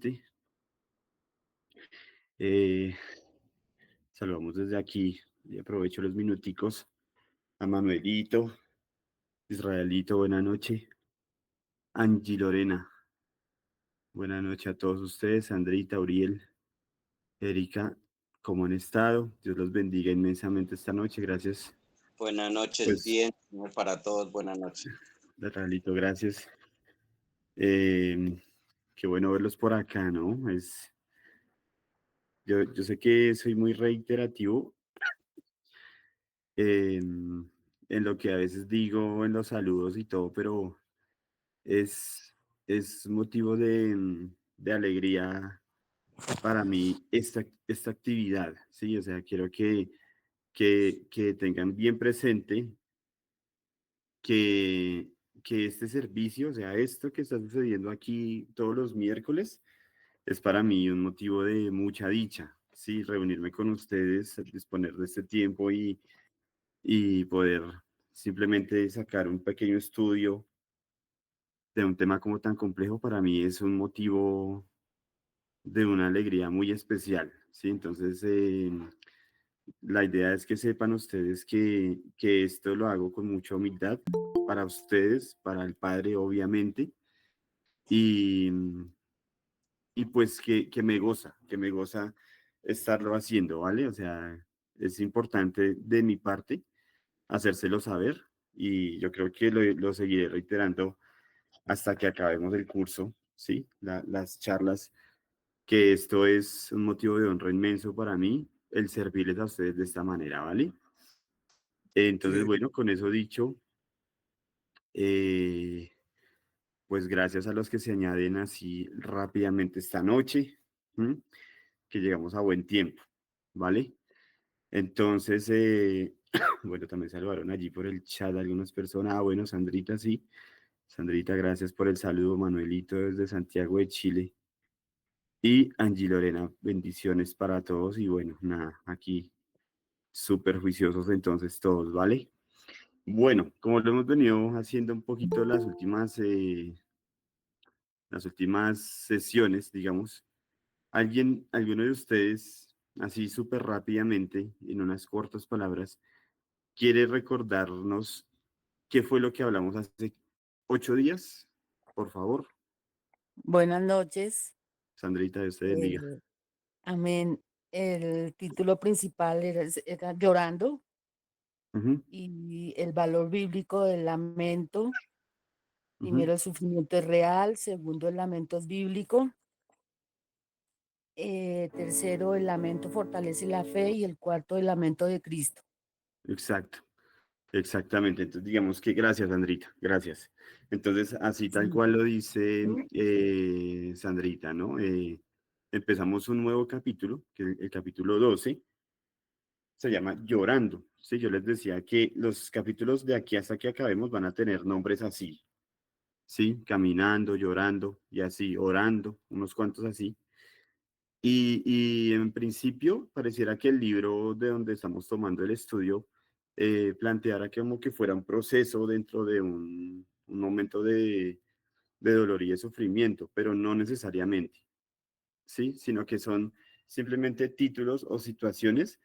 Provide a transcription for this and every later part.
nuevamente. Eh, Saludamos desde aquí y aprovecho los minuticos a Manuelito, Israelito, buena noche. Angie Lorena, buena noche a todos ustedes. Sandrita, Uriel, Erika, ¿cómo han estado? Dios los bendiga inmensamente esta noche. Gracias. Buenas noches, Pues, bien, para todos, buenas noches. Israelito, gracias. Eh, Qué bueno verlos por acá, ¿no? Yo sé que soy muy reiterativo en lo que a veces digo en los saludos y todo, pero es, es motivo de alegría para mí esta actividad, ¿sí? O sea, quiero que tengan bien presente que, que este servicio, o sea, esto que está sucediendo aquí todos los miércoles, es para mí un motivo de mucha dicha, ¿sí? Reunirme con ustedes, disponer de este tiempo y poder simplemente sacar un pequeño estudio de un tema como tan complejo, para mí es un motivo de una alegría muy especial, ¿sí? Entonces, la idea es que sepan ustedes que esto lo hago con mucha humildad para ustedes, para el Padre, obviamente, y, y pues que me goza estarlo haciendo, ¿vale? O sea, es importante de mi parte hacérselo saber y yo creo que lo seguiré reiterando hasta que acabemos el curso, ¿sí? Las charlas, que esto es un motivo de honra inmenso para mí, el servirles a ustedes de esta manera, ¿vale? Entonces, Sí. bueno, con eso dicho, eh, pues gracias a los que se añaden así rápidamente esta noche, ¿m? Que llegamos a buen tiempo, ¿vale? Entonces, bueno, también saludaron allí por el chat algunas personas. Ah, bueno, Sandrita, sí. Sandrita, gracias por el saludo. Manuelito desde Santiago de Chile. Y Angie Lorena, bendiciones para todos. Y bueno, nada, aquí súper juiciosos entonces todos, ¿vale? Bueno, como lo hemos venido haciendo un poquito las últimas sesiones, digamos, alguno de ustedes, así súper rápidamente, en unas cortas palabras, quiere recordarnos qué fue lo que hablamos hace 8 días, por favor? Buenas noches. Sandrita, Dios te bendiga. eh, Amén. El título principal era Llorando Ujú, y el valor bíblico del lamento. ujú, Primero, el sufrimiento es real. Segundo, el lamento es bíblico. Tercero, el lamento fortalece la fe. Y el cuarto, el lamento de Cristo. exacto. Exactamente, entonces digamos que gracias, Sandrita, gracias. Entonces, así tal Sí. cual lo dice Sandrita, ¿no? Empezamos un nuevo capítulo, que el capítulo 12 se llama Llorando. Sí, yo les decía que los capítulos de aquí hasta que acabemos van a tener nombres así, ¿sí? Caminando, llorando y así, orando, unos cuantos así. Y en principio pareciera que el libro de donde estamos tomando el estudio planteara como que fuera un proceso dentro de un momento de dolor y de sufrimiento, pero no necesariamente, ¿sí? Sino que son simplemente títulos o situaciones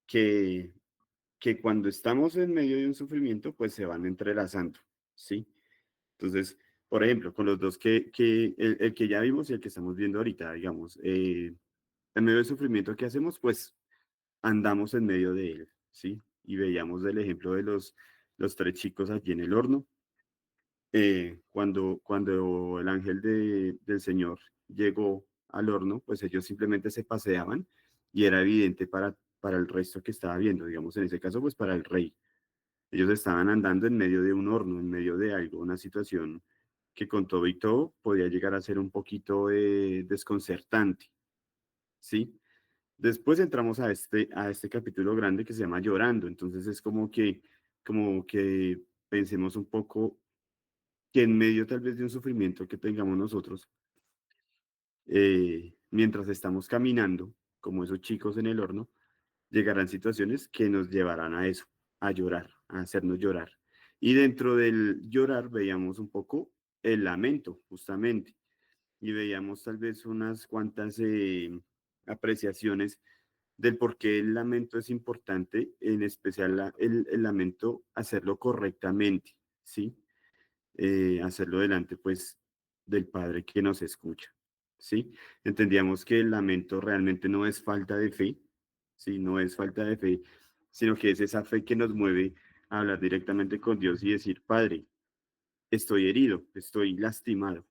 que, que cuando estamos en medio de un sufrimiento, pues se van entrelazando, ¿sí? Entonces, por ejemplo, con los dos el que ya vimos y el que estamos viendo ahorita, digamos, en medio del sufrimiento que hacemos, pues andamos en medio de él, ¿sí? Y veíamos el ejemplo de los tres chicos allí en el horno. Cuando el ángel del Señor llegó al horno, pues ellos simplemente se paseaban y era evidente para el resto que estaba viendo, digamos, en ese caso, pues para el rey. Ellos estaban andando en medio de un horno, en medio de algo, una situación que con todo y todo podía llegar a ser un poquito desconcertante, ¿sí? Después entramos a este capítulo grande que se llama Llorando, entonces es como que pensemos un poco que en medio tal vez de un sufrimiento que tengamos nosotros, mientras estamos caminando, como esos chicos en el horno, llegarán situaciones que nos llevarán a eso, a llorar, a hacernos llorar. Y dentro del llorar veíamos un poco el lamento, justamente. y veíamos tal vez unas cuantas apreciaciones del por qué el lamento es importante, en especial el lamento hacerlo correctamente, ¿sí? Hacerlo delante, pues, del Padre que nos escucha, ¿sí? Entendíamos que el lamento realmente no es falta de fe, ¿sí? No es falta de fe, sino que es esa fe que nos mueve a hablar directamente con Dios y decir, Padre, estoy herido, estoy lastimado,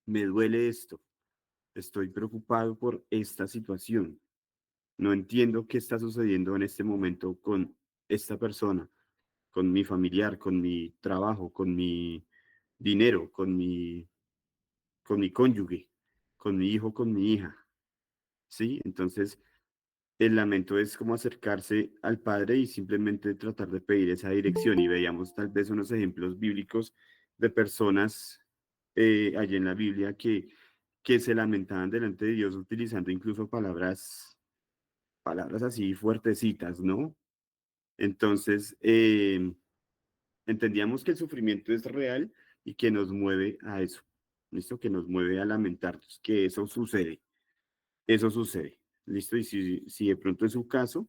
me duele esto, estoy preocupado por esta situación, no entiendo qué está sucediendo en este momento con esta persona, con mi familiar, con mi trabajo, con mi dinero, con mi cónyuge, con mi hijo, con mi hija, ¿sí? Entonces, el lamento es como acercarse al Padre y simplemente tratar de pedir esa dirección. Y veíamos tal vez unos ejemplos bíblicos de personas allí en la Biblia que se lamentaban delante de Dios utilizando incluso palabras así fuertecitas, ¿no? Entonces, entendíamos que el sufrimiento es real y que nos mueve a eso, ¿listo? Que nos mueve a lamentarnos, que eso sucede, ¿listo? Y si de pronto es su caso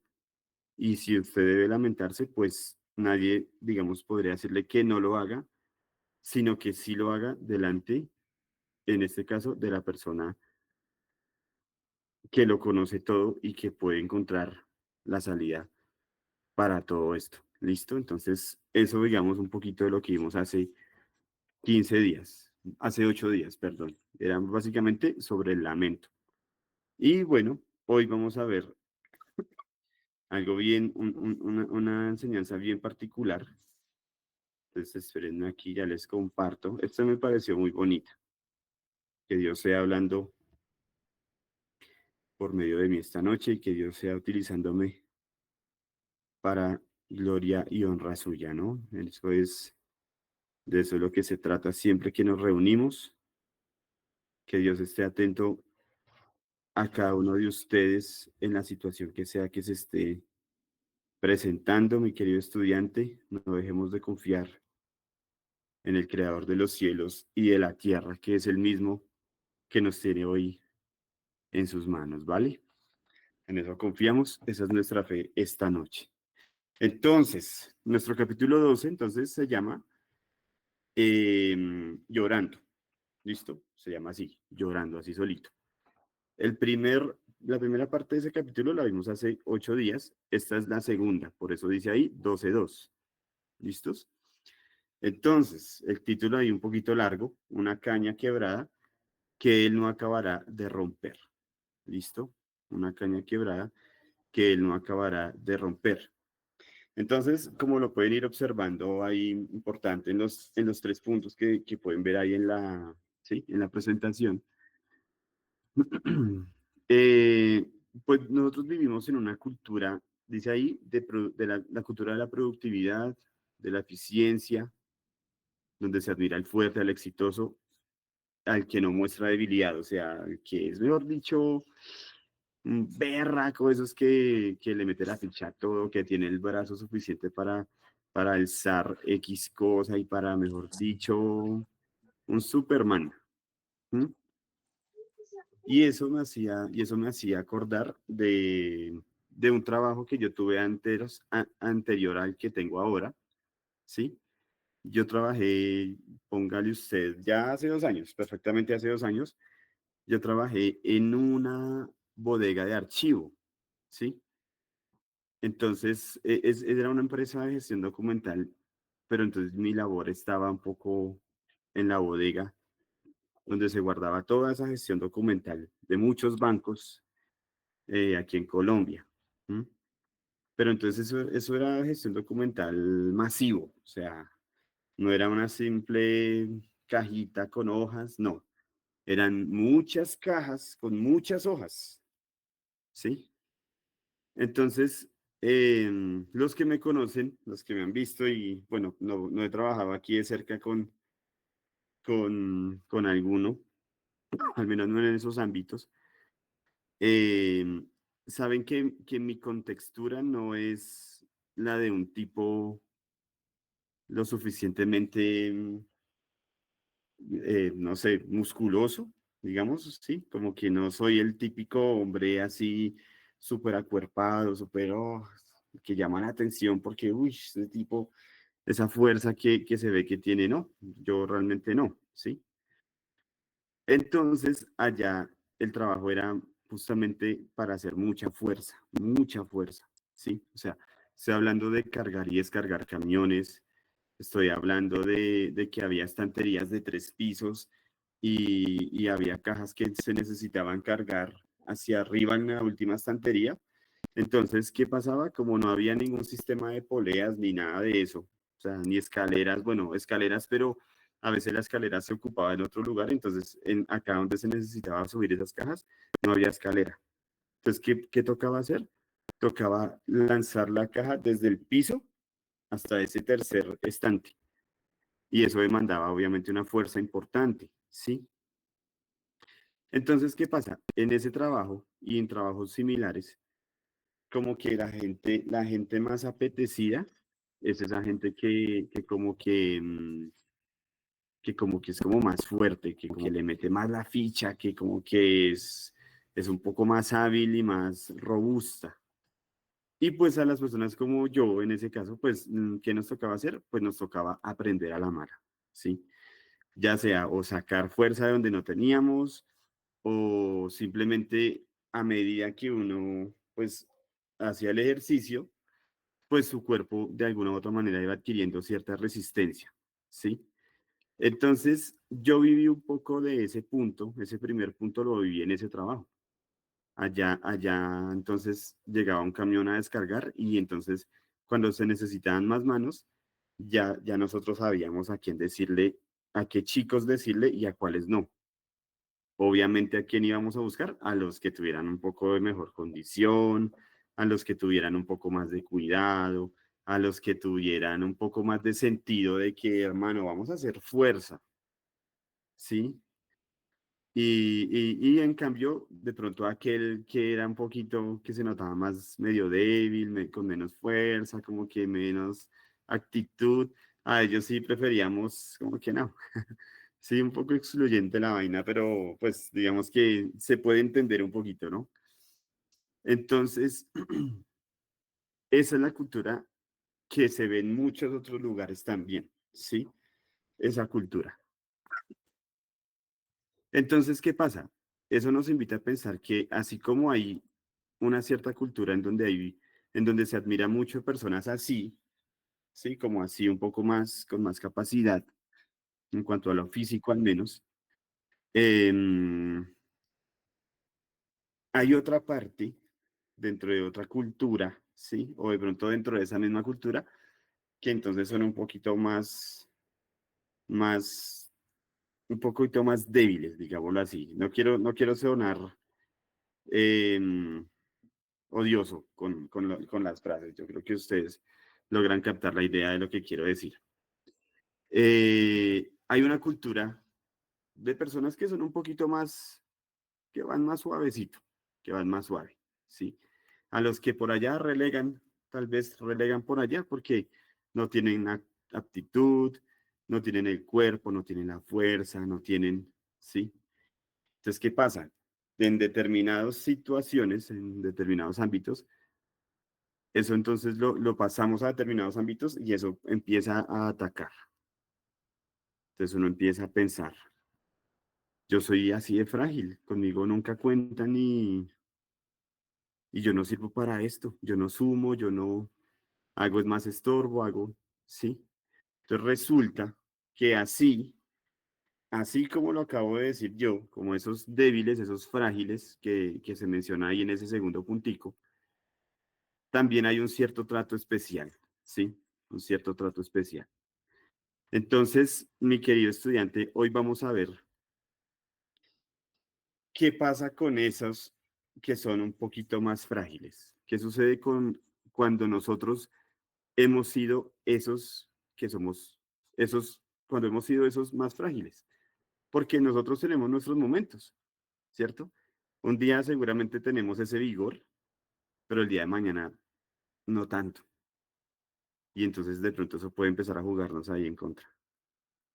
y si usted debe lamentarse, pues nadie, digamos, podría decirle que no lo haga, sino que sí lo haga delante, en este caso, de la persona que lo conoce todo y que puede encontrar la salida para todo esto, ¿listo? Entonces, eso, digamos, un poquito de lo que vimos hace 15 días, hace 8 días, perdón. Era básicamente sobre el lamento. Y bueno, hoy vamos a ver algo bien, una enseñanza bien particular. Entonces, espérenme aquí, ya les comparto. Esta me pareció muy bonita. Que Dios sea hablando por medio de mí esta noche y que Dios sea utilizándome para gloria y honra suya, ¿no? Eso es, de eso es lo que se trata siempre que nos reunimos. Que Dios esté atento a cada uno de ustedes en la situación que sea que se esté presentando, mi querido estudiante. No dejemos de confiar en el Creador de los cielos y de la tierra, que es el mismo que nos tiene hoy en sus manos, ¿vale? En eso confiamos, esa es nuestra fe esta noche. Entonces, nuestro capítulo 12, entonces, se llama Llorando, ¿listo? Se llama así, Llorando, así solito. La primera parte de ese capítulo la vimos hace 8 días, esta es la segunda, por eso dice ahí 12:2, ¿listos? Entonces, el título ahí un poquito largo, una caña quebrada que él no acabará de romper, ¿listo? Una caña quebrada que él no acabará de romper. Entonces, como lo pueden ir observando ahí, importante en los 3 puntos que pueden ver ahí ¿sí? En la presentación. Eh, pues nosotros vivimos en una cultura, dice ahí, de la cultura de la productividad, de la eficiencia, donde se admira al fuerte, al exitoso, al que no muestra debilidad, o sea, al que es, mejor dicho, un berraco, esos que le mete la ficha a todo, que tiene el brazo suficiente para alzar X cosa y para, mejor dicho, un Superman. ¿Mm? Y eso me hacía acordar de un trabajo que yo tuve anterior al que tengo ahora, ¿sí? Yo trabajé, póngale usted, ya hace 2 años, perfectamente hace 2 años, yo trabajé en una bodega de archivo, ¿sí? Entonces, era una empresa de gestión documental, pero entonces mi labor estaba un poco en la bodega, donde se guardaba toda esa gestión documental de muchos bancos aquí en Colombia. ¿M? Pero entonces eso era gestión documental masivo, o sea, no era una simple cajita con hojas, no, eran muchas cajas con muchas hojas, ¿sí? Entonces, los que me conocen, los que me han visto y bueno, no he trabajado aquí de cerca con alguno, al menos no en esos ámbitos, em, saben que mi contextura no es la de un tipo lo suficientemente no sé, musculoso, digamos, sí, como que no soy el típico hombre así súper acuerpado, súper, que llama la atención porque, uy, ese tipo, esa fuerza que se ve que tiene, no, yo realmente no, ¿sí? Entonces, allá el trabajo era justamente para hacer mucha fuerza, ¿sí? O sea, estoy hablando de cargar y descargar camiones, estoy hablando de que había estanterías de 3 pisos y había cajas que se necesitaban cargar hacia arriba en la última estantería. Entonces, ¿qué pasaba? Como no había ningún sistema de poleas ni nada de eso, o sea, ni escaleras, bueno, escaleras, pero a veces la escalera se ocupaba en otro lugar, entonces acá donde se necesitaba subir esas cajas, no había escalera. Entonces, ¿qué tocaba hacer? Tocaba lanzar la caja desde el piso hasta ese tercer estante. Y eso demandaba obviamente una fuerza importante, ¿sí? Entonces, ¿qué pasa? En ese trabajo y en trabajos similares, como que la gente más apetecida es esa gente que como que es como más fuerte, que como que le mete más la ficha, que como que es un poco más hábil y más robusta. Y pues a las personas como yo, en ese caso, pues, ¿qué nos tocaba hacer? Pues nos tocaba aprender a la mala, ¿sí? Ya sea o sacar fuerza de donde no teníamos, o simplemente a medida que uno, pues, hacía el ejercicio, pues su cuerpo de alguna u otra manera iba adquiriendo cierta resistencia, ¿sí? Entonces, yo viví un poco de ese punto, ese primer punto lo viví en ese trabajo. Allá, entonces llegaba un camión a descargar y entonces cuando se necesitaban más manos, ya nosotros sabíamos a quién decirle, a qué chicos decirle y a cuáles no. Obviamente, ¿a quién íbamos a buscar? A los que tuvieran un poco de mejor condición, a los que tuvieran un poco más de cuidado, a los que tuvieran un poco más de sentido de que, hermano, vamos a hacer fuerza, ¿sí? Y en cambio, de pronto aquel que era un poquito, que se notaba más medio débil, con menos fuerza, como que menos actitud, a ellos sí preferíamos como que no. Sí, un poco excluyente la vaina, pero pues digamos que se puede entender un poquito, ¿no? Entonces, esa es la cultura que se ve en muchos otros lugares también, ¿sí? Esa cultura. Entonces, ¿qué pasa? Eso nos invita a pensar que así como hay una cierta cultura en donde se admira mucho personas así, ¿sí? Como así un poco más, con más capacidad, en cuanto a lo físico al menos, em, hay otra parte dentro de otra cultura, ¿sí? O de pronto dentro de esa misma cultura, que entonces son un poquito más, un poquito más débiles, digámoslo así. No quiero sonar em, odioso con las frases. Yo creo que ustedes logran captar la idea de lo que quiero decir. Hay una cultura de personas que son un poquito más, que van más suavecito, que van más suave, ¿sí? A los que por allá relegan, tal vez relegan por allá porque no tienen aptitud, no tienen el cuerpo, no tienen la fuerza, no tienen, ¿sí? Entonces, ¿qué pasa? En determinadas situaciones, en determinados ámbitos, eso entonces lo pasamos a determinados ámbitos y eso empieza a atacar. Entonces uno empieza a pensar, yo soy así de frágil, conmigo nunca cuentan y yo no sirvo para esto, yo no sumo, yo no hago es más estorbo, hago, ¿sí? Entonces resulta que así como lo acabo de decir yo, como esos débiles, esos frágiles que se menciona ahí en ese segundo puntico, también hay un cierto trato especial, ¿sí? Un cierto trato especial. Entonces, mi querido estudiante, hoy vamos a ver qué pasa con esos que son un poquito más frágiles. ¿Qué sucede con cuando nosotros hemos sido esos que somos esos, cuando hemos sido esos más frágiles? Porque nosotros tenemos nuestros momentos, ¿cierto? Un día seguramente tenemos ese vigor, pero el día de mañana no tanto. Y entonces de pronto eso puede empezar a jugarnos ahí en contra,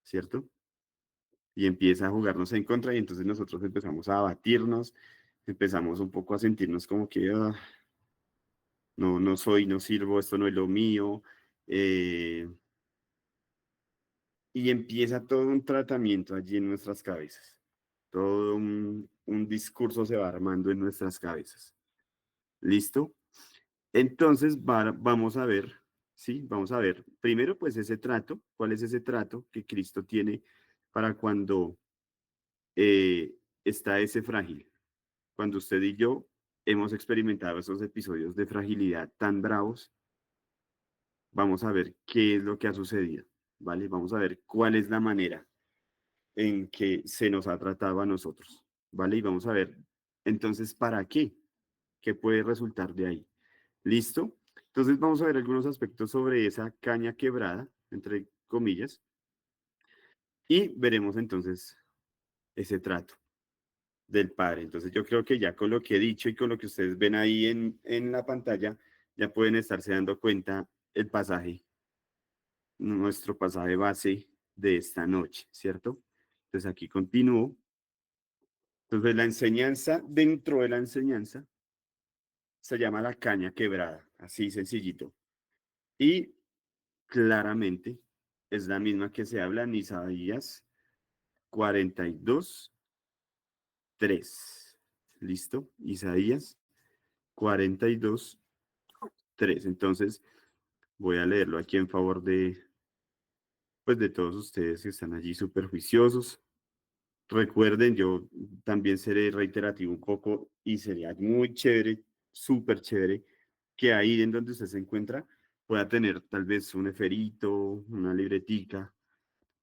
¿cierto? y empieza a jugarnos en contra y entonces nosotros empezamos a abatirnos, empezamos un poco a sentirnos como que no, no soy, no sirvo, esto no es lo mío. Y empieza todo un tratamiento allí en nuestras cabezas. Todo un discurso se va armando en nuestras cabezas. ¿Listo? Entonces vamos a ver, ¿sí? Vamos a ver primero pues ese trato, cuál es ese trato que Cristo tiene para cuando está ese frágil, cuando usted y yo hemos experimentado esos episodios de fragilidad tan bravos. Vamos a ver qué es lo que ha sucedido, ¿vale? Vamos a ver cuál es la manera en que se nos ha tratado a nosotros, ¿vale? Y vamos a ver entonces para qué, qué puede resultar de ahí. ¿Listo? Entonces vamos a ver algunos aspectos sobre esa caña quebrada, entre comillas, y veremos entonces ese trato del Padre. Entonces yo creo que ya con lo que he dicho y con lo que ustedes ven ahí en la pantalla, ya pueden estarse dando cuenta el pasaje, nuestro pasaje base de esta noche, ¿cierto? Entonces aquí continúo. Entonces la enseñanza, dentro de la enseñanza, se llama la caña quebrada, así sencillito. Y claramente es la misma que se habla en Isaías 42, 3. ¿Listo? Isaías 42, 3. Entonces voy a leerlo aquí en favor pues, de todos ustedes que están allí súper juiciosos. Recuerden, yo también seré reiterativo un poco y sería muy chévere, súper chévere, que ahí en donde usted se encuentra pueda tener tal vez un eferito, una libretica,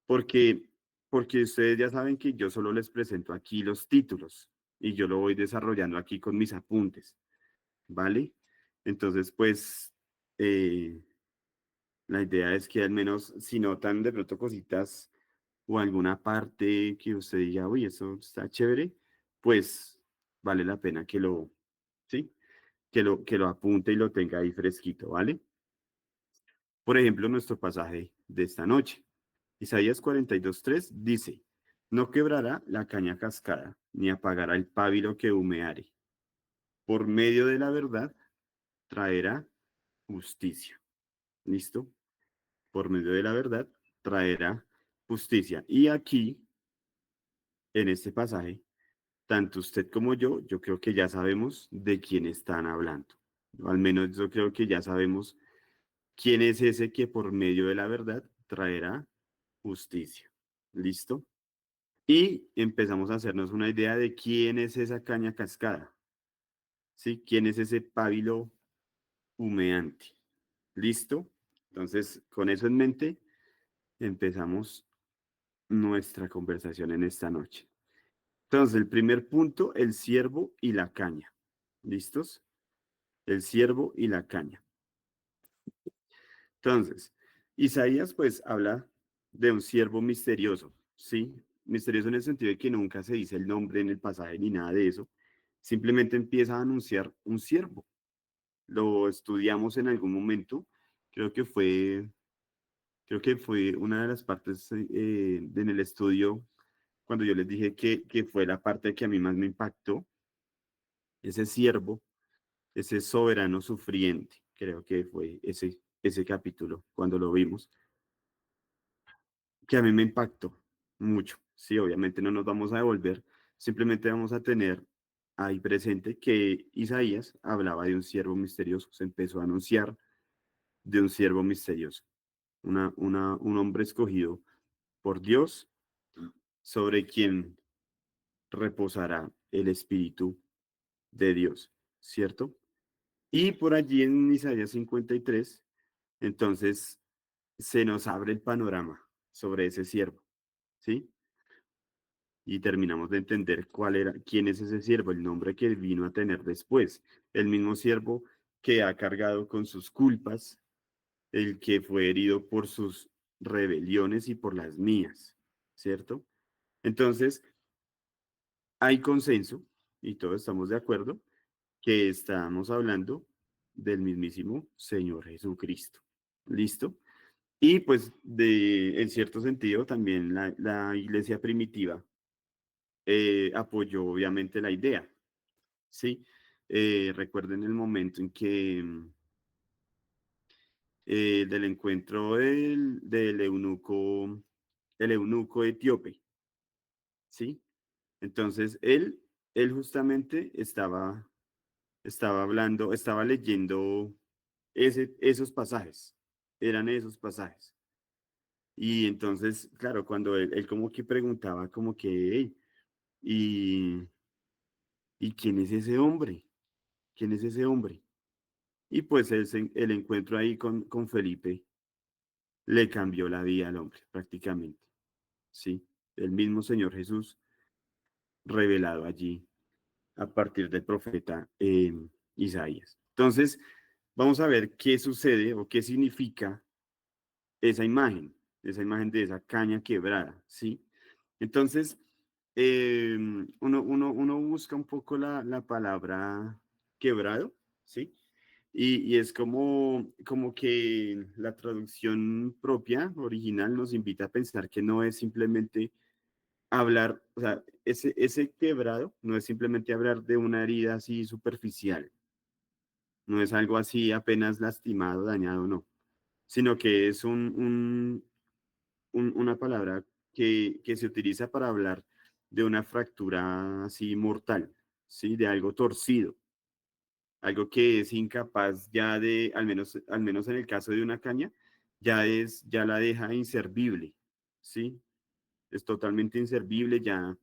porque, porque ustedes ya saben que yo solo les presento aquí los títulos y yo lo voy desarrollando aquí con mis apuntes, ¿vale? Entonces, pues, la idea es que al menos si notan de pronto cositas o alguna parte que usted diga, uy, eso está chévere, pues vale la pena que ¿sí? Que lo apunte y lo tenga ahí fresquito, ¿vale? Por ejemplo, nuestro pasaje de esta noche. Isaías 42:3 dice, no quebrará la caña cascada, ni apagará el pábilo que humeare. Por medio de la verdad traerá justicia. ¿Listo? Por medio de la verdad traerá justicia. Y aquí, en este pasaje, tanto usted como yo creo que ya sabemos de quién están hablando. O al menos yo creo que ya sabemos quién es ese que por medio de la verdad traerá justicia. ¿Listo? Y empezamos a hacernos una idea de quién es esa caña cascada. ¿Sí? ¿Quién es ese pábilo humeante? ¿Listo? Entonces, con eso en mente, empezamos nuestra conversación en esta noche. Entonces, el primer punto, el siervo y la caña. ¿Listos? El siervo y la caña. Entonces, Isaías pues habla de un siervo misterioso, ¿sí? Misterioso en el sentido de que nunca se dice el nombre en el pasaje ni nada de eso. Simplemente empieza a anunciar un siervo. Lo estudiamos en algún momento. Creo que fue, creo que fue una de las partes en el estudio cuando yo les dije que fue la parte que a mí más me impactó. Ese siervo, ese soberano sufriente. Creo que fue ese capítulo cuando lo vimos que a mí me impactó mucho. Sí, obviamente no nos vamos a devolver, simplemente vamos a tener ahí presente que Isaías hablaba de un siervo misterioso, se empezó a anunciar de un siervo misterioso, un hombre escogido por Dios sobre quien reposará el Espíritu de Dios, ¿cierto? Y por allí en Isaías 53, entonces se nos abre el panorama sobre ese siervo, ¿sí? Y terminamos de entender quién es ese siervo, el nombre que él vino a tener después, el mismo siervo que ha cargado con sus culpas, el que fue herido por sus rebeliones y por las mías, ¿cierto? Entonces, hay consenso y todos estamos de acuerdo que estamos hablando del mismísimo Señor Jesucristo. ¿Listo? Y pues en cierto sentido también la iglesia primitiva apoyó obviamente la idea, ¿sí? Recuerden el momento en que del encuentro del el eunuco etíope, ¿sí? Entonces él justamente estaba hablando, estaba leyendo esos pasajes, eran esos pasajes. Y entonces, claro, cuando él como que preguntaba como que, "Hey, ¿y, ¿y quién es ese hombre? ¿Quién es ese hombre?" Y pues el encuentro ahí con Felipe le cambió la vida al hombre, prácticamente, ¿sí? El mismo Señor Jesús revelado allí a partir del profeta Isaías. Entonces, vamos a ver qué sucede o qué significa esa imagen de esa caña quebrada, ¿sí? Entonces, uno busca un poco la palabra quebrado, ¿sí? Y es como que la traducción propia, original, nos invita a pensar que no es simplemente hablar, o sea, ese quebrado no es simplemente hablar de una herida así superficial, no es algo así apenas lastimado, dañado, no, sino que es una palabra que se utiliza para hablar de una fractura así mortal, ¿sí? De algo torcido, algo que es incapaz ya de, al menos en el caso de una caña, ya la deja inservible, ¿sí? Es totalmente inservible, ya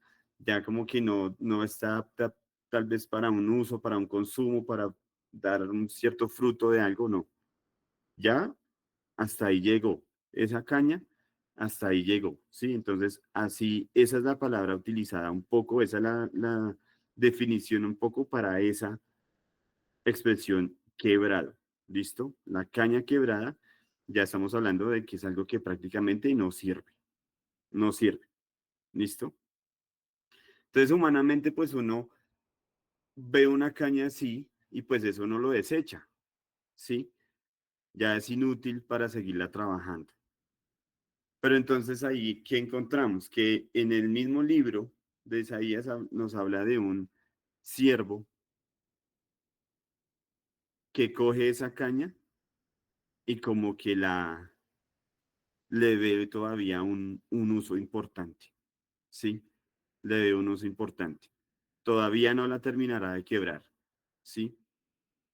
como que no está apta tal vez para un uso, para un consumo, para dar un cierto fruto de algo, no. Ya hasta ahí llegó. Esa caña, hasta ahí llegó, ¿sí? Entonces, así, esa es la palabra utilizada un poco, esa es la definición un poco para esa expresión quebrado, ¿listo? La caña quebrada, ya estamos hablando de que es algo que prácticamente no sirve, no sirve, ¿listo? Entonces, humanamente, pues uno ve una caña así y pues eso no lo desecha, ¿sí? Ya es inútil para seguirla trabajando. Pero entonces ahí, ¿qué encontramos? Que en el mismo libro de Isaías nos habla de un siervo que coge esa caña y como que le ve todavía un uso importante, ¿sí? Le ve un uso importante. Todavía no la terminará de quebrar, ¿sí?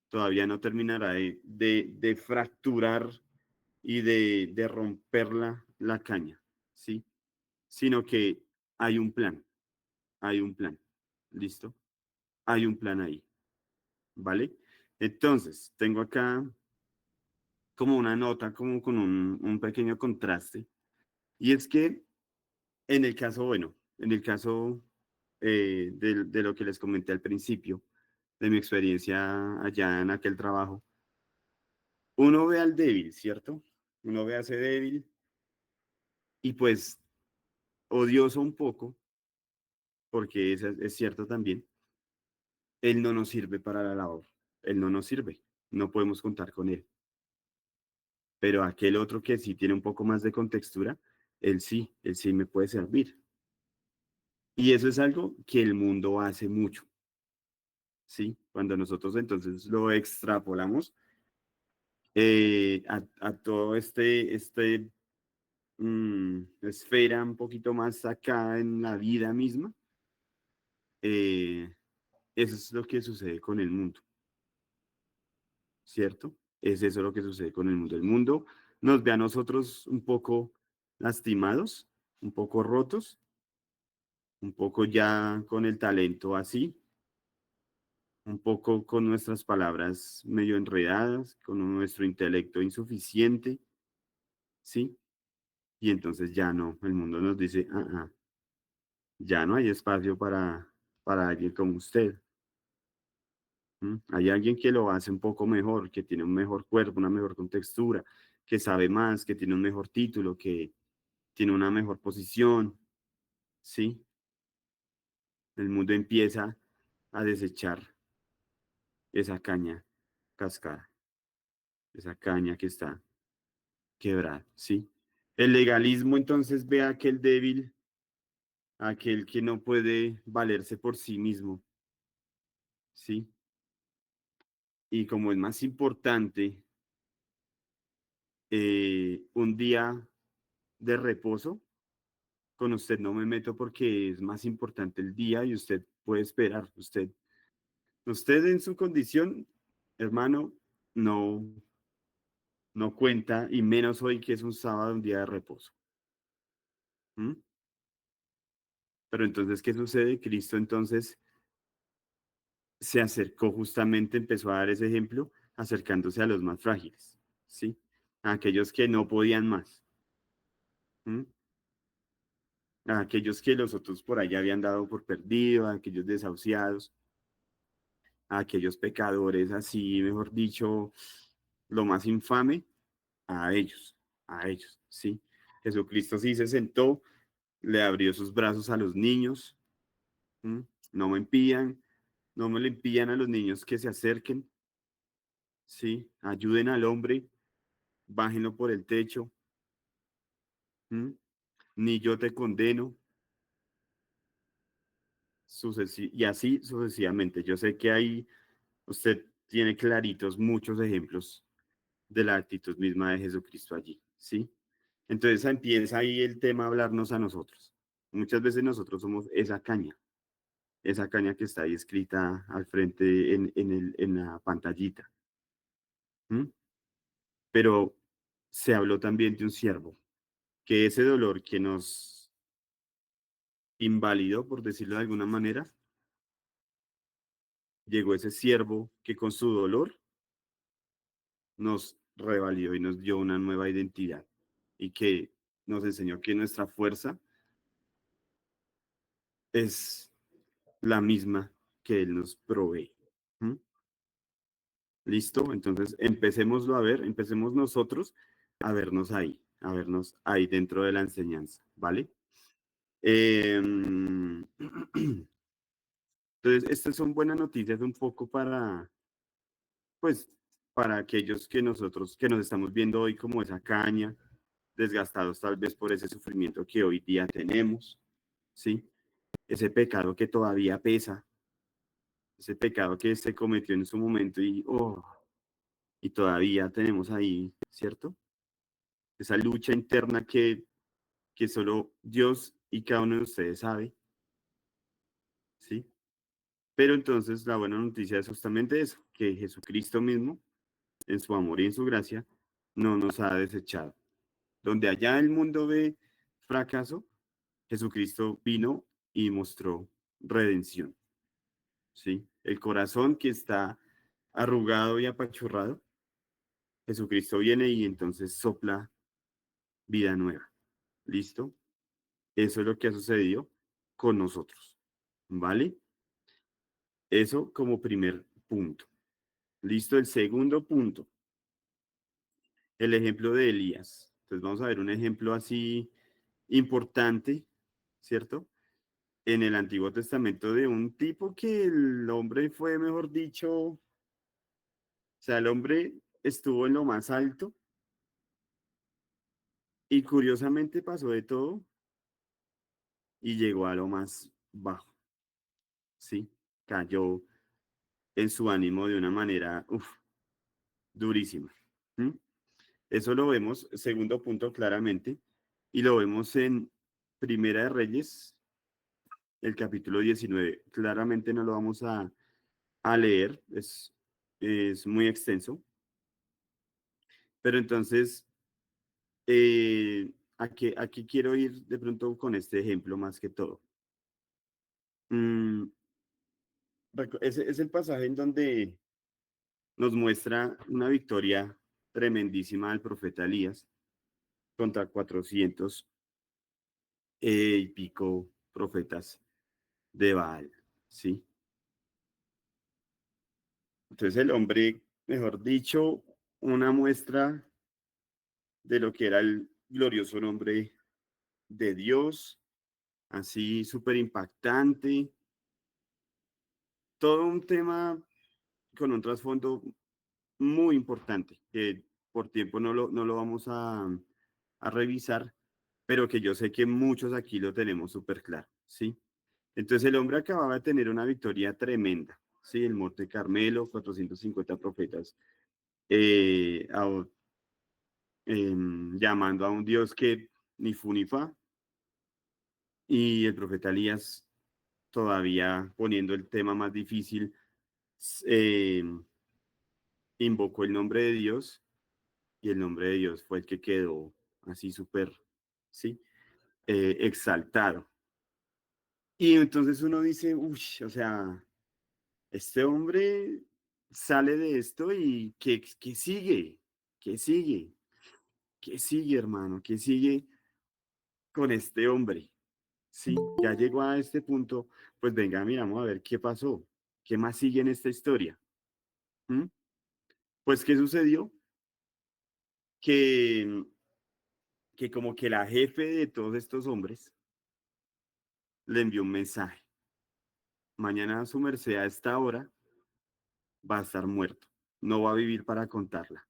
Todavía no terminará de fracturar y de romper la caña, ¿sí? Sino que hay un plan, hay un plan, ¿listo? Hay un plan ahí, ¿vale? Entonces, tengo acá como una nota, como con un pequeño contraste, y es que en el caso, bueno, en el caso de lo que les comenté al principio, de mi experiencia allá en aquel trabajo, uno ve al débil, ¿cierto? Uno ve a ese débil y pues odioso un poco, porque es cierto también, él no nos sirve para la labor, él no nos sirve, no podemos contar con él. Pero aquel otro que sí tiene un poco más de contextura, él sí me puede servir. Y eso es algo que el mundo hace mucho, ¿sí? Cuando nosotros entonces lo extrapolamos a todo esfera un poquito más acá en la vida misma, eh, eso es lo que sucede con el mundo, ¿cierto? Es eso lo que sucede con el mundo. El mundo nos ve a nosotros un poco lastimados, un poco rotos, un poco ya con el talento así, un poco con nuestras palabras medio enredadas, con nuestro intelecto insuficiente, ¿sí? Y entonces ya no, el mundo nos dice, ya no hay espacio para alguien como usted. ¿M? Hay alguien que lo hace un poco mejor, que tiene un mejor cuerpo, una mejor contextura, que sabe más, que tiene un mejor título, que tiene una mejor posición, ¿sí? El mundo empieza a desechar esa caña cascada, esa caña que está quebrado, ¿sí? El legalismo entonces ve a aquel débil, a aquel que no puede valerse por sí mismo, ¿sí? Y como es más importante un día de reposo, con usted no me meto porque es más importante el día y usted puede esperar. Usted en su condición, hermano, no, no cuenta, y menos hoy que es un sábado, un día de reposo. ¿Mm? Pero entonces, ¿qué sucede? Cristo entonces se acercó justamente, empezó a dar ese ejemplo, acercándose a los más frágiles, ¿sí? A aquellos que no podían más. ¿Mm? A aquellos que los otros por allá habían dado por perdido, a aquellos desahuciados, a aquellos pecadores así, mejor dicho, lo más infame, a ellos, ¿sí? Jesucristo sí se sentó, le abrió sus brazos a los niños. ¿Mm? No me impían, no me le impían a los niños que se acerquen, ¿sí? Ayuden al hombre, bájenlo por el techo. ¿Mm? Ni yo te condeno, y así sucesivamente. Yo sé que ahí usted tiene claritos muchos ejemplos de la actitud misma de Jesucristo allí, ¿sí? Entonces empieza ahí el tema a hablarnos a nosotros. Muchas veces nosotros somos esa caña que está ahí escrita al frente en la pantallita. ¿Mm? Pero se habló también de un siervo, que ese dolor que nos invalidó, por decirlo de alguna manera, llegó ese siervo que con su dolor nos revalió y nos dio una nueva identidad y que nos enseñó que nuestra fuerza es la misma que Él nos provee. ¿Mm? ¿Listo? Entonces, empecémoslo a ver, empecemos nosotros a vernos ahí dentro de la enseñanza, ¿vale? Entonces, estas son buenas noticias un poco para, pues, para aquellos que nosotros, que nos estamos viendo hoy como esa caña, desgastados tal vez por ese sufrimiento que hoy día tenemos, ¿sí? Ese pecado que todavía pesa, ese pecado que se cometió en su momento y todavía tenemos ahí, ¿cierto? Esa lucha interna que solo Dios y cada uno de ustedes sabe, ¿sí? Pero entonces la buena noticia es justamente eso, que Jesucristo mismo, en su amor y en su gracia, no nos ha desechado. Donde allá el mundo ve fracaso, Jesucristo vino y mostró redención, ¿sí? El corazón que está arrugado y apachurrado, Jesucristo viene y entonces sopla vida nueva. ¿Listo? Eso es lo que ha sucedido con nosotros, ¿vale? Eso como primer punto. ¿Listo? El segundo punto, el ejemplo de Elías. Entonces vamos a ver un ejemplo así importante, ¿cierto? En el Antiguo Testamento de un tipo que el hombre fue, mejor dicho, o sea, el hombre estuvo en lo más alto y curiosamente pasó de todo y llegó a lo más bajo, ¿sí? Cayó en su ánimo de una manera, durísima. ¿Mm? Eso lo vemos, segundo punto, claramente, y lo vemos en Primera de Reyes, el capítulo 19. Claramente no lo vamos a leer, es muy extenso, pero entonces, ¿a qué quiero ir de pronto con este ejemplo más que todo? Mm, ese es el pasaje en donde nos muestra una victoria tremendísima del profeta Elías contra 400 y pico profetas de Baal, ¿sí? Entonces el hombre, mejor dicho, una muestra de lo que era el glorioso nombre de Dios, así súper impactante, todo un tema con un trasfondo muy importante, que por tiempo no lo vamos a revisar, pero que yo sé que muchos aquí lo tenemos súper claro, ¿sí? Entonces el hombre acababa de tener una victoria tremenda, ¿sí? El Monte Carmelo, 450 profetas, eh, a- llamando a un Dios que ni fu ni fa, y el profeta Elías todavía poniendo el tema más difícil, eh, invocó el nombre de Dios y el nombre de Dios fue el que quedó así súper, ¿sí? Exaltado. Y entonces uno dice, uy, o sea, este hombre sale de esto y ¿qué sigue? ¿Qué sigue? ¿Qué sigue, hermano? ¿Qué sigue con este hombre? Sí, ya llegó a este punto, pues venga, miramos a ver qué pasó, qué más sigue en esta historia. ¿Mm? Pues, ¿qué sucedió? Que, que como que la jefe de todos estos hombres le envió un mensaje. Mañana su merced a esta hora va a estar muerto, no va a vivir para contarla.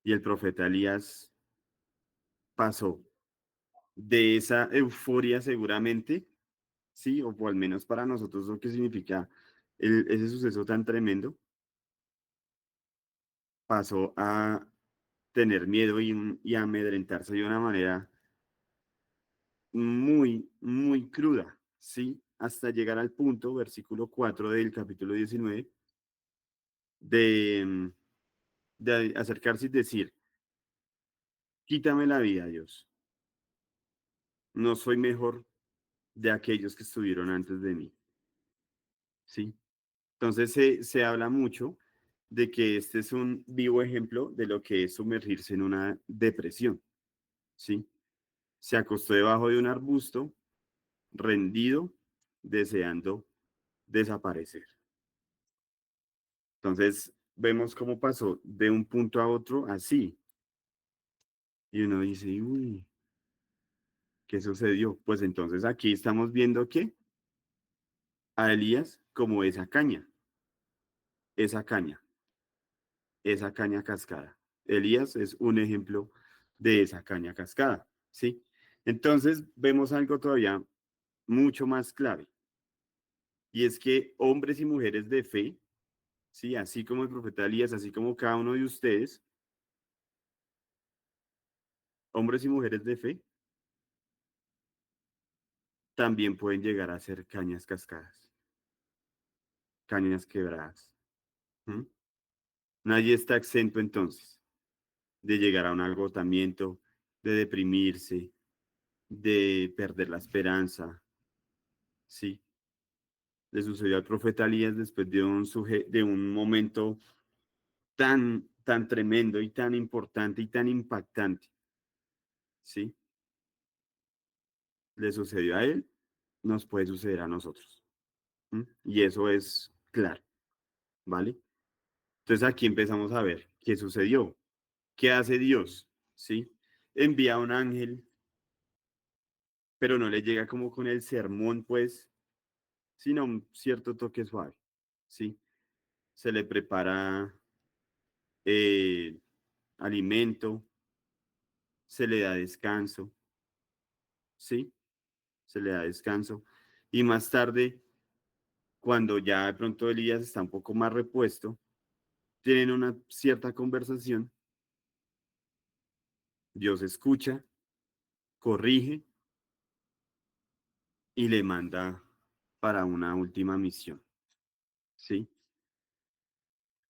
Y el profeta Elías pasó de esa euforia seguramente, sí, o al menos para nosotros lo que significa ese suceso tan tremendo, pasó a tener miedo y amedrentarse de una manera muy, muy cruda, ¿sí? Hasta llegar al punto, versículo 4 del capítulo 19, de, de acercarse y decir, quítame la vida, Dios, no soy mejor de aquellos que estuvieron antes de mí, ¿sí? Entonces se habla mucho de que este es un vivo ejemplo de lo que es sumergirse en una depresión, ¿sí? Se acostó debajo de un arbusto, rendido, deseando desaparecer. Entonces vemos cómo pasó de un punto a otro así. Y uno dice, uy, ¿qué sucedió? Pues entonces aquí estamos viendo que a Elías como esa caña, esa caña cascada. Elías es un ejemplo de esa caña cascada, ¿sí? Entonces vemos algo todavía mucho más clave, y es que hombres y mujeres de fe, ¿sí? Así como el profeta Elías, así como cada uno de ustedes, hombres y mujeres de fe, también pueden llegar a ser cañas cascadas, cañas quebradas. ¿Mm? Nadie está exento entonces de llegar a un agotamiento, de deprimirse, de perder la esperanza, ¿sí? Le sucedió al profeta Elías después de de un momento tan tremendo y tan importante y tan impactante, ¿sí? Le sucedió a él, nos puede suceder a nosotros. ¿Mm? Y eso es claro, ¿vale? Entonces aquí empezamos a ver qué sucedió, qué hace Dios, ¿sí? Envía a un ángel, pero no le llega como con el sermón, pues, sino un cierto toque suave, ¿sí? Se le prepara eh, alimento, se le da descanso, ¿sí? Se le da descanso. Y más tarde, cuando ya de pronto Elías está un poco más repuesto, tienen una cierta conversación, Dios escucha, corrige y le manda para una última misión, ¿sí?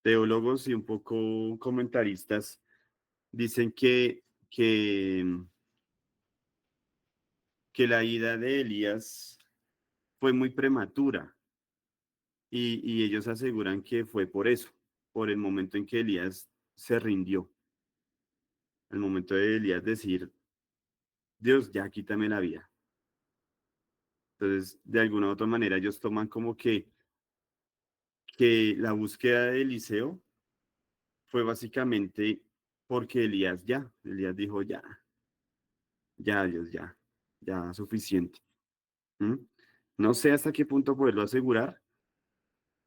Teólogos y un poco comentaristas dicen que la ida de Elías fue muy prematura y ellos aseguran que fue por eso, por el momento en que Elías se rindió, el momento de Elías decir, Dios, ya quítame la vida. Entonces, de alguna u otra manera, ellos toman como que la búsqueda de Eliseo fue básicamente porque Elías dijo, ya, Dios, ya suficiente. ¿Mm? No sé hasta qué punto poderlo asegurar,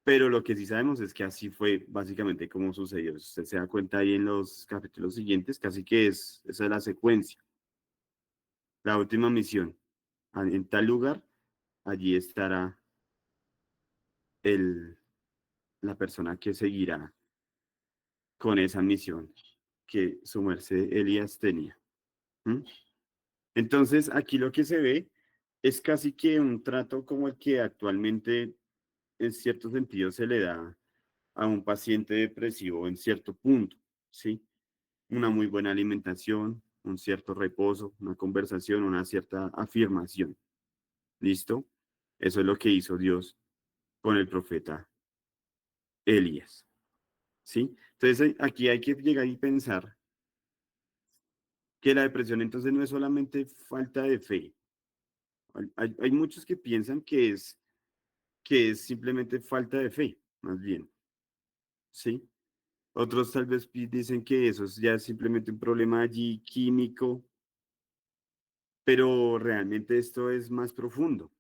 Pero lo que sí sabemos es que así fue básicamente como sucedió. Si usted se da cuenta ahí en los capítulos siguientes, casi que esa es la secuencia. La última misión, en tal lugar, allí estará el, la persona que seguirá con esa misión que su merced Elías tenía. ¿Mm? Entonces, aquí lo que se ve es casi que un trato como el que actualmente en cierto sentido se le da a un paciente depresivo en cierto punto, ¿sí? Una muy buena alimentación, un cierto reposo, una conversación, una cierta afirmación. ¿Listo? Eso es lo que hizo Dios con el profeta Elías, ¿sí? Entonces, aquí hay que llegar y pensar que la depresión entonces no es solamente falta de fe. Hay muchos que piensan que es simplemente falta de fe, más bien, ¿sí? Otros tal vez dicen que eso es ya simplemente un problema allí químico, pero realmente esto es más profundo,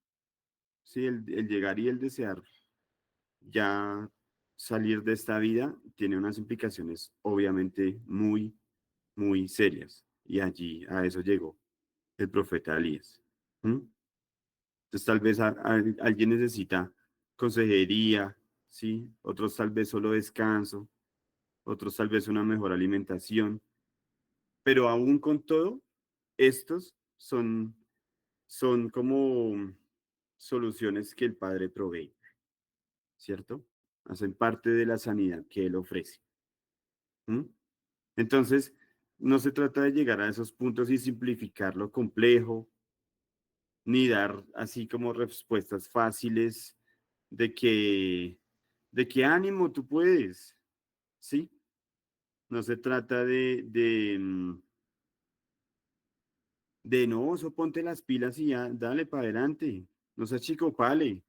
¿sí? El llegar y el desear ya salir de esta vida tiene unas implicaciones obviamente muy, muy serias. Y allí a eso llegó el profeta Elías. ¿Mm? Entonces tal vez alguien necesita consejería, ¿sí? Otros tal vez solo descanso, otros tal vez una mejor alimentación, pero aún con todo, estos son como soluciones que el Padre provee, ¿cierto? Hacen parte de la sanidad que Él ofrece. ¿Mm? Entonces, no se trata de llegar a esos puntos y simplificar lo complejo, ni dar así como respuestas fáciles de que ánimo, tú puedes, ¿sí? No se trata de no, eso ponte las pilas y ya, dale para adelante, no seas chico, pale.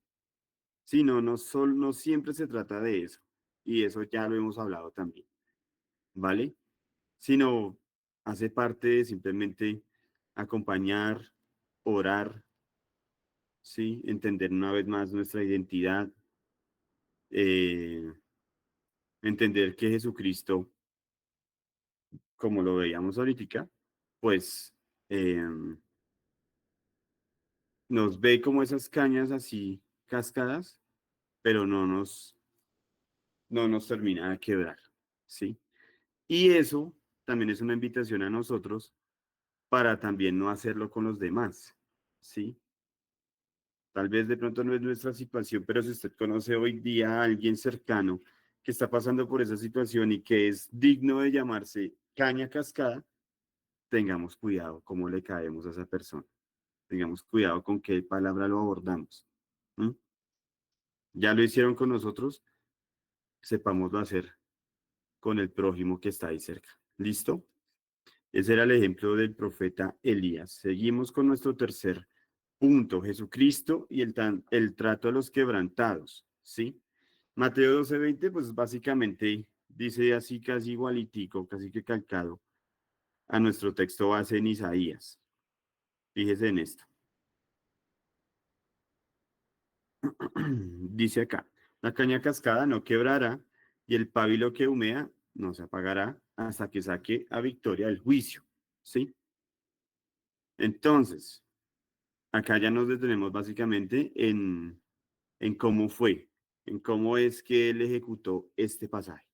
Sí, no, no siempre se trata de eso. Y eso ya lo hemos hablado también, ¿vale? Sino hace parte de simplemente acompañar, orar, ¿sí? Entender una vez más nuestra identidad, eh, entender que Jesucristo, como lo veíamos ahorita, pues nos ve como esas cañas así cascadas, pero no nos termina de quebrar, ¿sí? Y eso también es una invitación a nosotros para también no hacerlo con los demás, ¿sí? Tal vez de pronto no es nuestra situación, pero si usted conoce hoy día a alguien cercano que está pasando por esa situación y que es digno de llamarse caña cascada, tengamos cuidado cómo le caemos a esa persona. Tengamos cuidado con qué palabra lo abordamos. ¿Mm? Ya lo hicieron con nosotros, sepámoslo hacer con el prójimo que está ahí cerca. ¿Listo? Ese era el ejemplo del profeta Elías. Seguimos con nuestro tercer punto, Jesucristo y el trato a los quebrantados, ¿sí? Mateo 12:20, pues básicamente dice así casi igualitico, casi que calcado a nuestro texto base en Isaías. Fíjese en esto. Dice acá, la caña cascada no quebrará y el pábilo que humea no se apagará hasta que saque a victoria el juicio, ¿sí? Entonces, acá ya nos detenemos básicamente en cómo fue, en cómo es que él ejecutó este pasaje,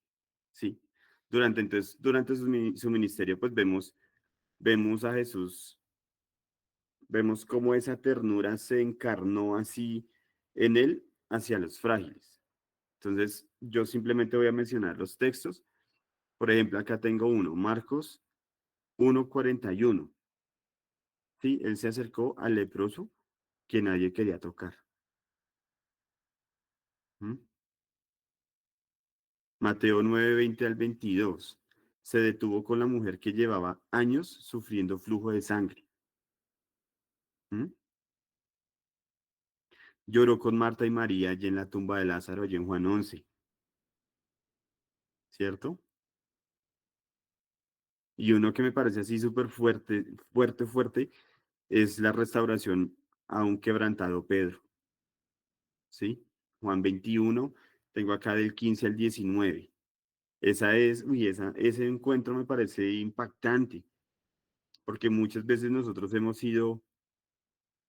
¿sí? Durante su ministerio, pues vemos a Jesús, vemos cómo esa ternura se encarnó así en él hacia los frágiles. Entonces, yo simplemente voy a mencionar los textos. Por ejemplo, acá tengo uno, Marcos 1:41. ¿Sí? Él se acercó al leproso que nadie quería tocar. ¿Mm? Mateo 9:20 al 22. Se detuvo con la mujer que llevaba años sufriendo flujo de sangre. ¿Mm? Lloró con Marta y María allí en la tumba de Lázaro, allí en Juan 11, ¿cierto? Y uno que me parece así súper fuerte, fuerte, fuerte, es la restauración a un quebrantado Pedro, ¿sí? Juan 21, Tengo acá del 15 al 19. Ese encuentro me parece impactante, porque muchas veces nosotros hemos sido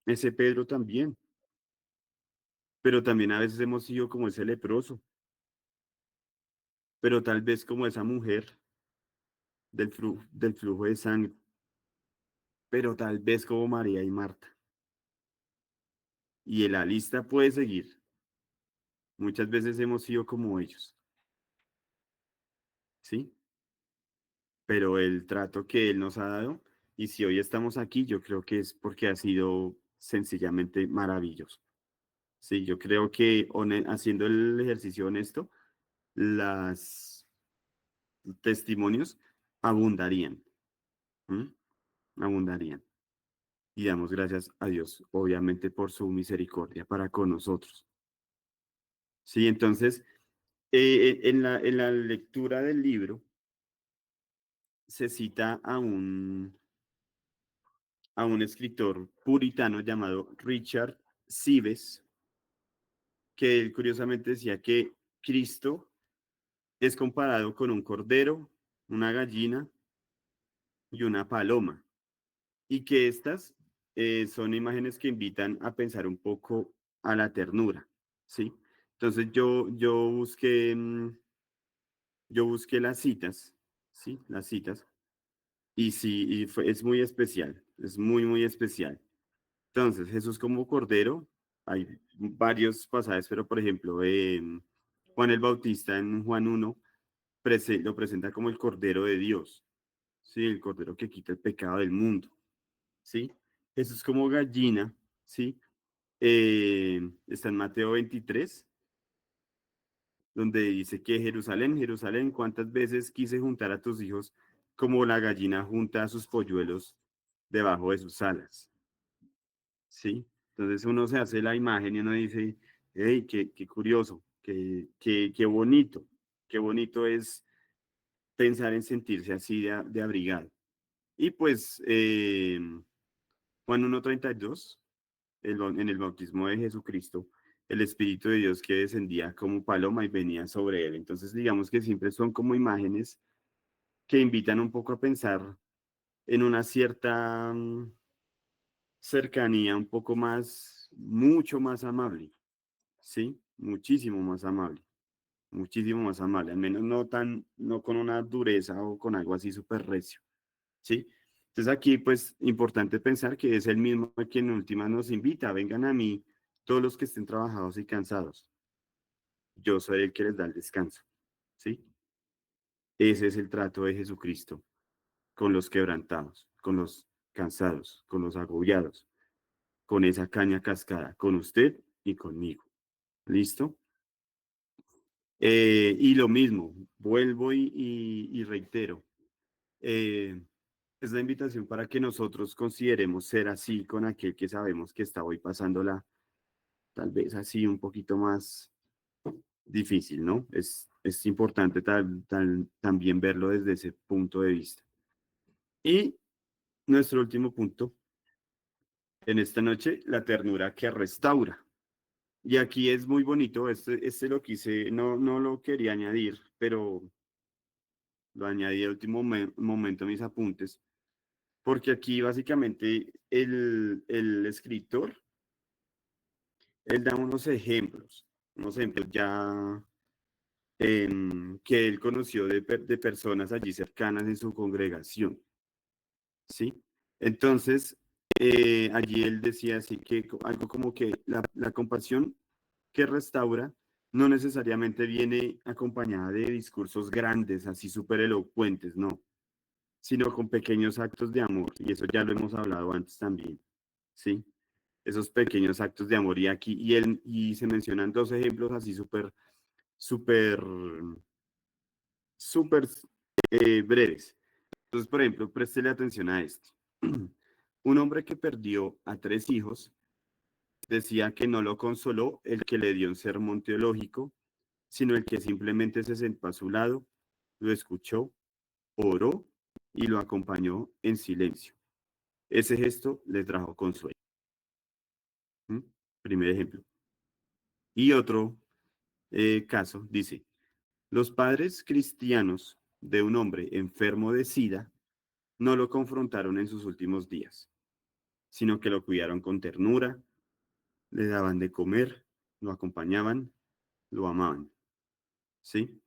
ese Pedro también, pero también a veces hemos sido como ese leproso, pero tal vez como esa mujer del flujo de sangre, pero tal vez como María y Marta. Y la lista puede seguir. Muchas veces hemos sido como ellos, ¿sí? Pero el trato que Él nos ha dado, y si hoy estamos aquí, yo creo que es porque ha sido sencillamente maravilloso. Sí, yo creo que haciendo el ejercicio honesto, los testimonios abundarían, ¿m? Abundarían. Y damos gracias a Dios, obviamente, por su misericordia para con nosotros. Sí, entonces, en la lectura del libro se cita a un escritor puritano llamado Richard Sives, que él curiosamente decía que Cristo es comparado con un cordero, una gallina y una paloma, y que estas son imágenes que invitan a pensar un poco a la ternura, ¿sí? Entonces yo busqué las citas, ¿sí? Las citas, y sí, es muy especial, es muy, muy especial. Entonces, Jesús como cordero, hay varios pasajes, pero por ejemplo, Juan el Bautista en Juan 1 lo presenta como el cordero de Dios, ¿sí? El cordero que quita el pecado del mundo, ¿sí? Jesús como gallina, ¿sí? Está en Mateo 23, donde dice que Jerusalén, Jerusalén, ¿cuántas veces quise juntar a tus hijos como la gallina junta a sus polluelos debajo de sus alas? ¿Sí? Entonces uno se hace la imagen y uno dice, hey, qué curioso, qué bonito es pensar en sentirse así de abrigado. Y pues Juan 1:32, en el bautismo de Jesucristo, el Espíritu de Dios que descendía como paloma y venía sobre él. Entonces digamos que siempre son como imágenes que invitan un poco a pensar en una cierta cercanía un poco más, mucho más amable, ¿sí? Muchísimo más amable, al menos no con una dureza o con algo así súper recio, ¿sí? Entonces aquí, pues, importante pensar que es el mismo que en últimas nos invita, vengan a mí todos los que estén trabajados y cansados, yo soy el que les da el descanso, ¿sí? Ese es el trato de Jesucristo con los quebrantados, con los cansados, con los agobiados, con esa caña cascada, con usted y conmigo. ¿Listo? Y lo mismo, vuelvo y reitero, eh, es la invitación para que nosotros consideremos ser así con aquel que sabemos que está hoy pasándola, tal vez así un poquito más difícil, ¿no? Es importante también verlo desde ese punto de vista. Y nuestro último punto en esta noche, la ternura que restaura. Y aquí es muy bonito, este lo quise, no lo quería añadir, pero lo añadí al último momento en mis apuntes, porque aquí básicamente el escritor, él da unos ejemplos ya que él conoció de personas allí cercanas en su congregación, ¿sí? Entonces, allí él decía así que algo como que la compasión que restaura no necesariamente viene acompañada de discursos grandes, así súper elocuentes, no, sino con pequeños actos de amor, y eso ya lo hemos hablado antes también, ¿sí? Esos pequeños actos de amor, y se mencionan dos ejemplos así súper, súper breves. Entonces, por ejemplo, préstele atención a esto. Un hombre que perdió a 3 hijos decía que no lo consoló el que le dio un sermón teológico, sino el que simplemente se sentó a su lado, lo escuchó, oró y lo acompañó en silencio. Ese gesto le trajo consuelo. ¿Mm? Primer ejemplo. Y otro caso, dice, los padres cristianos de un hombre enfermo de SIDA no lo confrontaron en sus últimos días, sino que lo cuidaron con ternura, le daban de comer, lo acompañaban, lo amaban, ¿sí?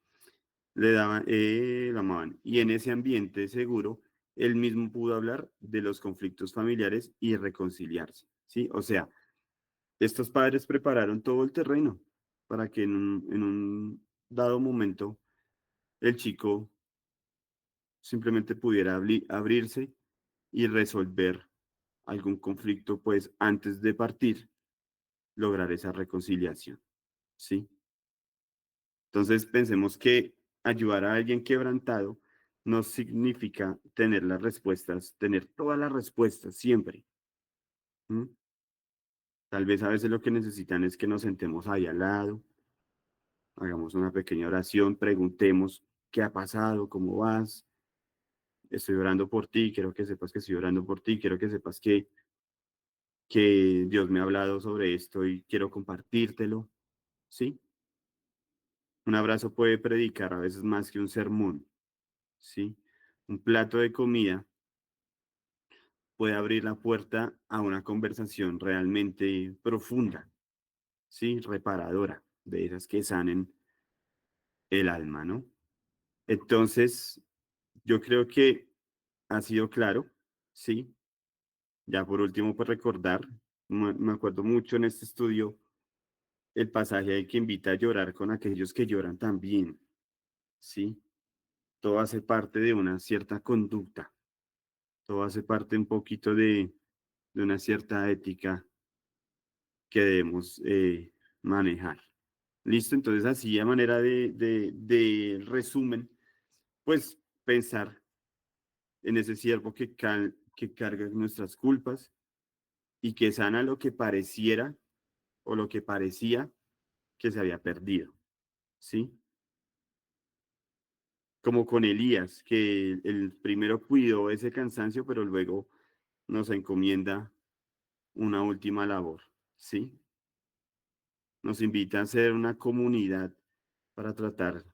Lo amaban. Y en ese ambiente seguro, él mismo pudo hablar de los conflictos familiares y reconciliarse, ¿sí? O sea, estos padres prepararon todo el terreno para que en un dado momento el chico simplemente pudiera abrirse y resolver algún conflicto, pues antes de partir, lograr esa reconciliación, ¿sí? Entonces pensemos que ayudar a alguien quebrantado no significa tener las respuestas, tener todas las respuestas siempre. ¿M? Tal vez a veces lo que necesitan es que nos sentemos ahí al lado, hagamos una pequeña oración, preguntemos qué ha pasado, cómo vas, estoy orando por ti, quiero que sepas que estoy orando por ti, quiero que sepas que Dios me ha hablado sobre esto y quiero compartírtelo, ¿sí? Un abrazo puede predicar a veces más que un sermón, ¿sí? Un plato de comida puede abrir la puerta a una conversación realmente profunda, ¿sí? Reparadora, de esas que sanen el alma, ¿no? Entonces, yo creo que ha sido claro, ¿sí? Ya por último, pues recordar, me acuerdo mucho en este estudio el pasaje ahí que invita a llorar con aquellos que lloran también, ¿sí? Todo hace parte de una cierta conducta, todo hace parte un poquito de una cierta ética que debemos manejar. Listo, entonces así a manera de resumen, pues pensar en ese siervo que carga nuestras culpas y que sana lo que pareciera o lo que parecía que se había perdido, ¿sí? Como con Elías, que el primero cuidó ese cansancio, pero luego nos encomienda una última labor, ¿sí? Nos invita a ser una comunidad para tratar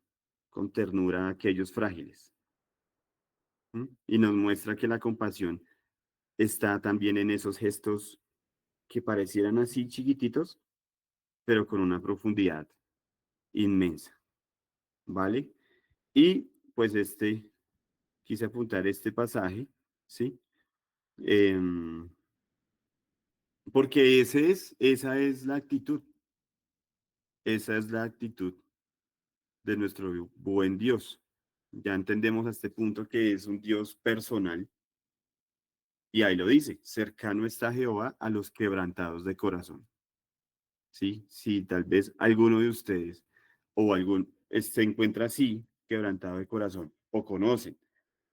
con ternura a aquellos frágiles. ¿M? Y nos muestra que la compasión está también en esos gestos que parecieran así chiquititos, pero con una profundidad inmensa, ¿vale? Y pues quise apuntar este pasaje, ¿sí? Em, porque esa es la actitud, esa es la actitud de nuestro buen Dios. Ya entendemos a este punto que es un Dios personal. Y ahí lo dice, cercano está Jehová a los quebrantados de corazón. Sí, sí, tal vez alguno de ustedes o se encuentra así, quebrantado de corazón, o conocen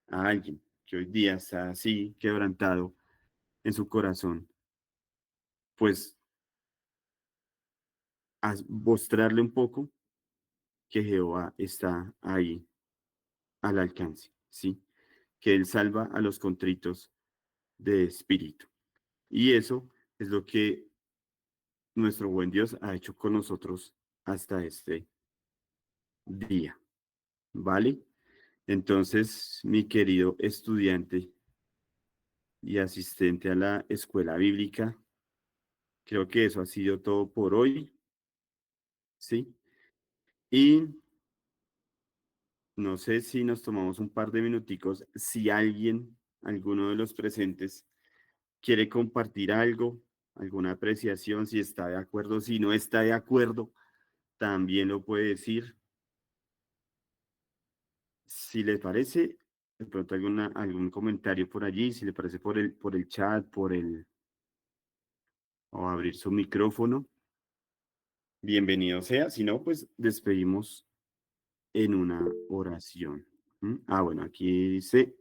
a alguien que hoy día está así, quebrantado en su corazón, pues mostrarle un poco que Jehová está ahí al alcance, ¿sí? Que Él salva a los contritos de espíritu. Y eso es lo que nuestro buen Dios ha hecho con nosotros hasta este día, ¿vale? Entonces, mi querido estudiante y asistente a la escuela bíblica, creo que eso ha sido todo por hoy, ¿sí? Y no sé si nos tomamos un par de minuticos, si alguien, alguno de los presentes, quiere compartir algo, alguna apreciación, si está de acuerdo, si no está de acuerdo, también lo puede decir. Si le parece, de pronto algún comentario por allí, si le parece por el chat, o abrir su micrófono, bienvenido sea. Si no, pues despedimos en una oración. Bueno, aquí dice,